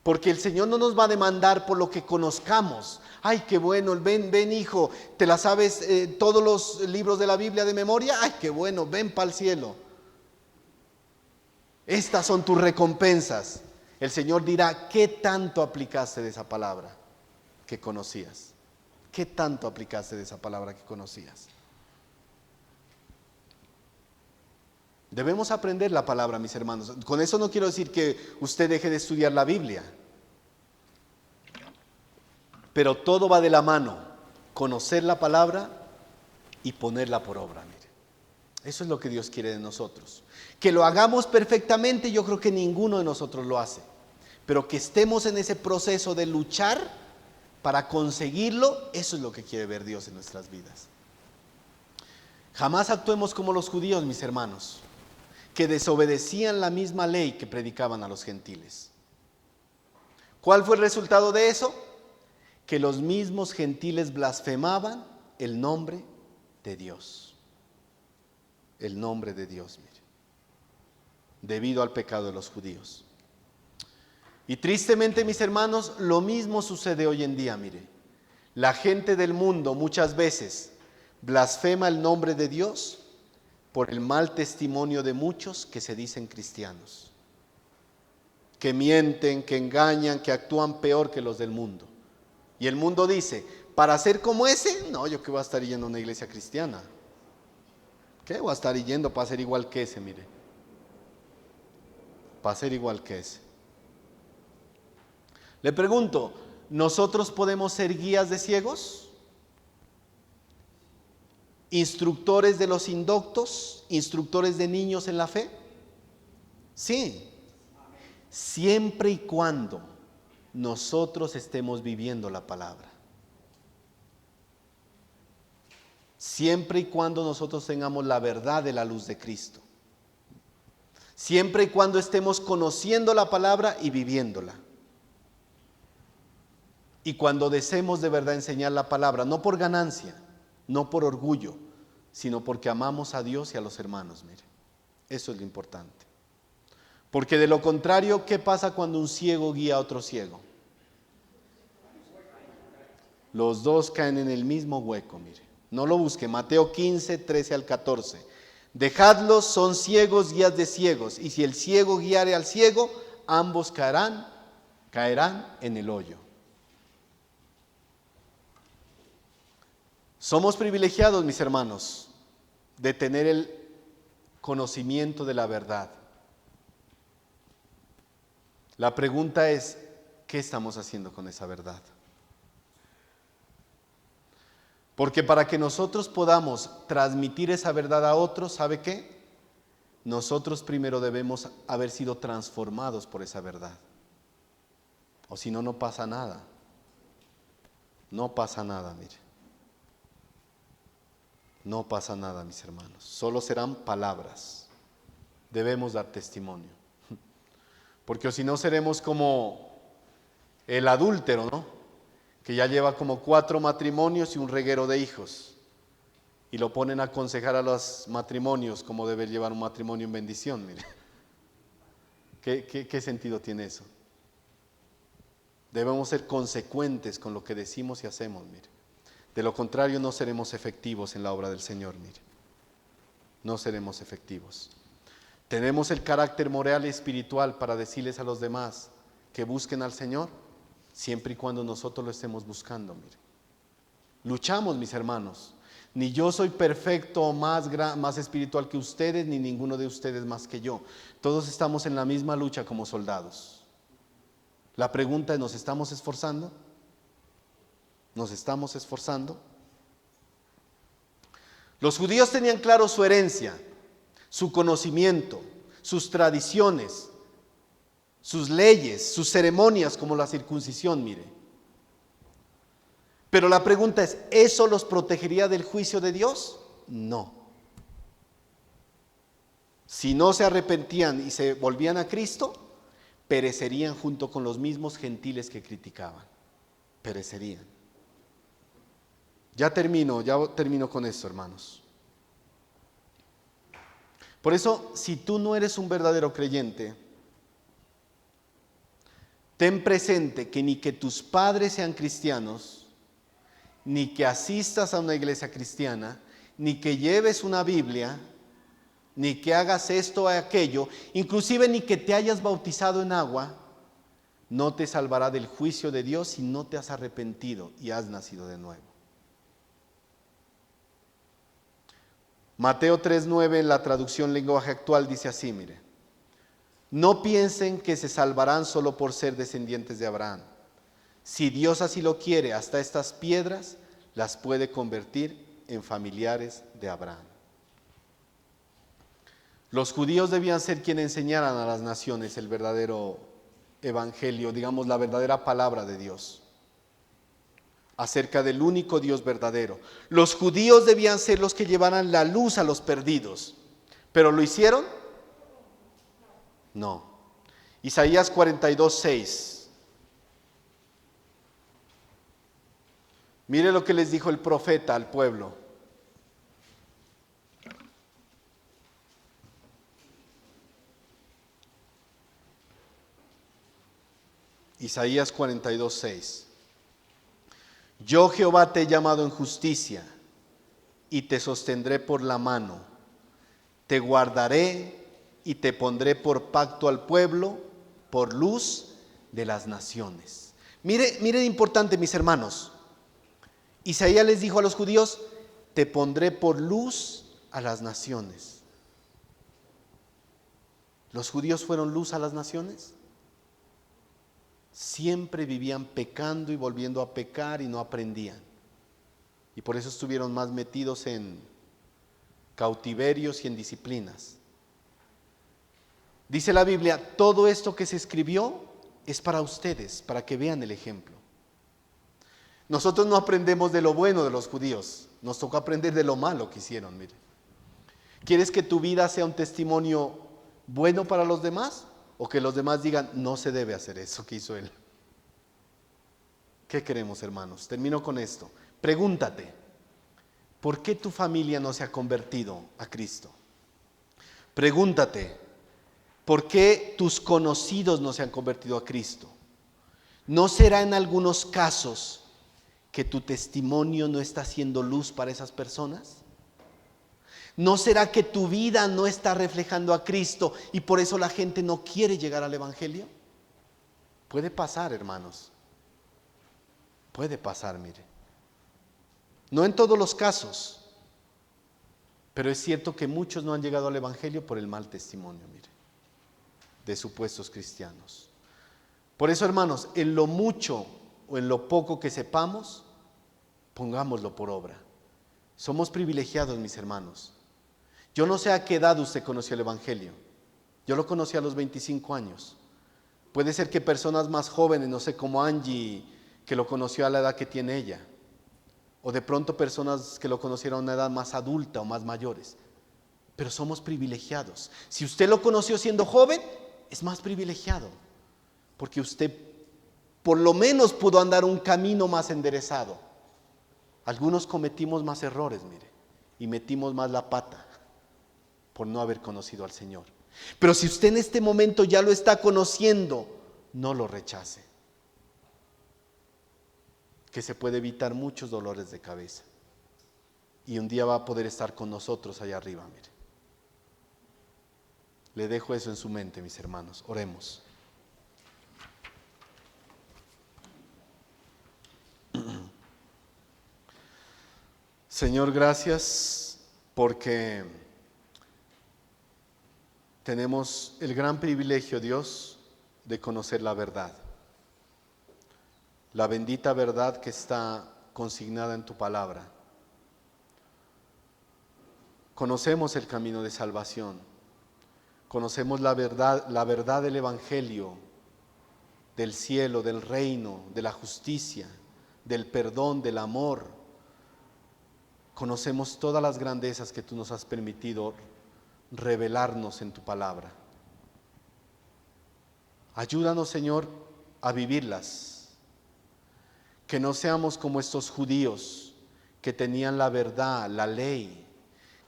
Porque el Señor no nos va a demandar por lo que conozcamos. ¡Ay, qué bueno! Ven hijo, ¿te la sabes todos los libros de la Biblia de memoria? ¡Ay, qué bueno! Ven para el cielo. Estas son tus recompensas. El Señor dirá, ¿qué tanto aplicaste de esa palabra que conocías? ¿Qué tanto aplicaste de esa palabra que conocías? Debemos aprender la palabra, mis hermanos. Con eso no quiero decir que usted deje de estudiar la Biblia. Pero todo va de la mano. Conocer la palabra y ponerla por obra. Mire. Eso es lo que Dios quiere de nosotros. Que lo hagamos perfectamente, yo creo que ninguno de nosotros lo hace. Pero que estemos en ese proceso de luchar para conseguirlo, eso es lo que quiere ver Dios en nuestras vidas. Jamás actuemos como los judíos, mis hermanos, que desobedecían la misma ley que predicaban a los gentiles. ¿Cuál fue el resultado de eso? Que los mismos gentiles blasfemaban el nombre de Dios. El nombre de Dios, mire, debido al pecado de los judíos. Y tristemente, mis hermanos, lo mismo sucede hoy en día, mire. La gente del mundo muchas veces blasfema el nombre de Dios por el mal testimonio de muchos que se dicen cristianos, que mienten, que engañan, que actúan peor que los del mundo. Y el mundo dice, para ser como ese, no, yo que voy a estar yendo a una iglesia cristiana. ¿Qué voy a estar yendo para ser igual que ese, mire? Para ser igual que ese. Le pregunto, ¿nosotros podemos ser guías de ciegos? ¿Instructores de los indoctos? ¿Instructores de niños en la fe? Sí, siempre y cuando nosotros estemos viviendo la palabra. Siempre y cuando nosotros tengamos la verdad de la luz de Cristo. Siempre y cuando estemos conociendo la palabra y viviéndola. Y cuando deseemos de verdad enseñar la palabra, no por ganancia, no por orgullo, sino porque amamos a Dios y a los hermanos, mire. Eso es lo importante. Porque de lo contrario, ¿qué pasa cuando un ciego guía a otro ciego? Los dos caen en el mismo hueco, mire. No lo busque, Mateo 15, 13 al 14. Dejadlos, son ciegos, guías de ciegos. Y si el ciego guiare al ciego, ambos caerán en el hoyo. Somos privilegiados, mis hermanos, de tener el conocimiento de la verdad. La pregunta es, ¿qué estamos haciendo con esa verdad? Porque para que nosotros podamos transmitir esa verdad a otros, ¿sabe qué? Nosotros primero debemos haber sido transformados por esa verdad. O si no, no pasa nada. No pasa nada, mire. No pasa nada, mis hermanos. Solo serán palabras. Debemos dar testimonio. Porque si no seremos como el adúltero, ¿no? Que ya lleva como 4 matrimonios y un reguero de hijos. Y lo ponen a aconsejar a los matrimonios cómo debe llevar un matrimonio en bendición, mire. ¿Qué sentido tiene eso? Debemos ser consecuentes con lo que decimos y hacemos, mire. De lo contrario no seremos efectivos en la obra del Señor, mire. No seremos efectivos. ¿Tenemos el carácter moral y espiritual para decirles a los demás que busquen al Señor? Siempre y cuando nosotros lo estemos buscando, mire. Luchamos, mis hermanos. Ni yo soy perfecto, más espiritual que ustedes, ni ninguno de ustedes más que yo. Todos estamos en la misma lucha como soldados. La pregunta es, ¿nos estamos esforzando? ¿Nos estamos esforzando? Los judíos tenían claro su herencia, su conocimiento, sus tradiciones, sus leyes, sus ceremonias como la circuncisión, mire. Pero la pregunta es, ¿eso los protegería del juicio de Dios? No. Si no se arrepentían y se volvían a Cristo, perecerían junto con los mismos gentiles que criticaban. Perecerían. Ya termino con esto, hermanos. Por eso, si tú no eres un verdadero creyente, ten presente que ni que tus padres sean cristianos, ni que asistas a una iglesia cristiana, ni que lleves una Biblia, ni que hagas esto o aquello, inclusive ni que te hayas bautizado en agua, no te salvará del juicio de Dios si no te has arrepentido y has nacido de nuevo. Mateo 3:9 en la traducción lenguaje actual dice así, mire. No piensen que se salvarán solo por ser descendientes de Abraham. Si Dios así lo quiere, hasta estas piedras las puede convertir en familiares de Abraham. Los judíos debían ser quienes enseñaran a las naciones el verdadero evangelio, digamos la verdadera palabra de Dios, acerca del único Dios verdadero. Los judíos debían ser los que llevaran la luz a los perdidos. ¿Pero lo hicieron? No. Isaías 42:6. Mire lo que les dijo el profeta al pueblo. Isaías 42:6. Yo Jehová te he llamado en justicia y te sostendré por la mano. Te guardaré y te pondré por pacto al pueblo, por luz de las naciones. Mire importante, mis hermanos. Isaías les dijo a los judíos, te pondré por luz a las naciones. ¿Los judíos fueron luz a las naciones? Siempre vivían pecando y volviendo a pecar y no aprendían. Y por eso estuvieron más metidos en cautiverios y en disciplinas. Dice la Biblia, todo esto que se escribió es para ustedes, para que vean el ejemplo. Nosotros no aprendemos de lo bueno de los judíos, nos toca aprender de lo malo que hicieron, mire. ¿Quieres que tu vida sea un testimonio bueno para los demás? O que los demás digan, no se debe hacer eso que hizo él. ¿Qué queremos, hermanos? Termino con esto. Pregúntate, ¿por qué tu familia no se ha convertido a Cristo? Pregúntate, ¿por qué tus conocidos no se han convertido a Cristo? ¿No será en algunos casos que tu testimonio no está haciendo luz para esas personas? ¿No será que tu vida no está reflejando a Cristo y por eso la gente no quiere llegar al Evangelio? Puede pasar, hermanos. Puede pasar, mire. No en todos los casos, pero es cierto que muchos no han llegado al Evangelio por el mal testimonio, mire, de supuestos cristianos. Por eso, hermanos, en lo mucho o en lo poco que sepamos, pongámoslo por obra. Somos privilegiados, mis hermanos. Yo no sé a qué edad usted conoció el Evangelio. Yo lo conocí a los 25 años. Puede ser que personas más jóvenes, no sé, como Angie, que lo conoció a la edad que tiene ella. O de pronto personas que lo conocieron a una edad más adulta o más mayores. Pero somos privilegiados. Si usted lo conoció siendo joven, es más privilegiado. Porque usted por lo menos pudo andar un camino más enderezado. Algunos cometimos más errores, mire, y metimos más la pata por no haber conocido al Señor. Pero si usted en este momento ya lo está conociendo, no lo rechace. Que se puede evitar muchos dolores de cabeza. Y un día va a poder estar con nosotros allá arriba, mire. Le dejo eso en su mente, mis hermanos. Oremos. Señor, gracias porque tenemos el gran privilegio, Dios, de conocer la verdad. La bendita verdad que está consignada en tu palabra. Conocemos el camino de salvación. Conocemos la verdad del Evangelio, del cielo, del reino, de la justicia, del perdón, del amor. Conocemos todas las grandezas que tú nos has permitido revelarnos en tu palabra. Ayúdanos, Señor, a vivirlas. Que no seamos como estos judíos que tenían la verdad, la ley,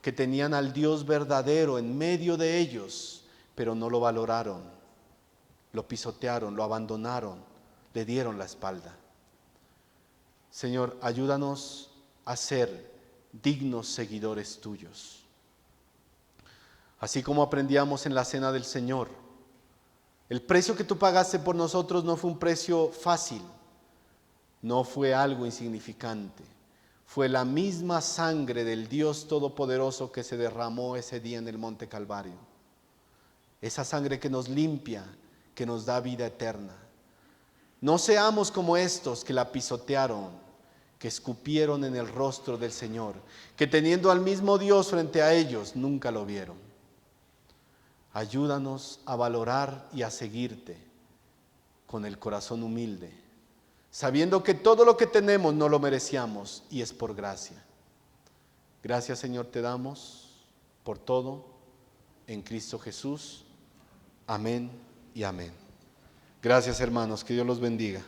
que tenían al Dios verdadero en medio de ellos, pero no lo valoraron, lo pisotearon, lo abandonaron, le dieron la espalda. Señor, ayúdanos a ser dignos seguidores tuyos. Así como aprendíamos en la cena del Señor, el precio que tú pagaste por nosotros no fue un precio fácil, no fue algo insignificante. Fue la misma sangre del Dios Todopoderoso que se derramó ese día en el Monte Calvario. Esa sangre que nos limpia, que nos da vida eterna. No seamos como estos que la pisotearon, que escupieron en el rostro del Señor, que teniendo al mismo Dios frente a ellos, nunca lo vieron. Ayúdanos a valorar y a seguirte con el corazón humilde, sabiendo que todo lo que tenemos no lo merecíamos y es por gracia. Gracias, Señor, te damos por todo en Cristo Jesús. Amén y amén. Gracias, hermanos, que Dios los bendiga.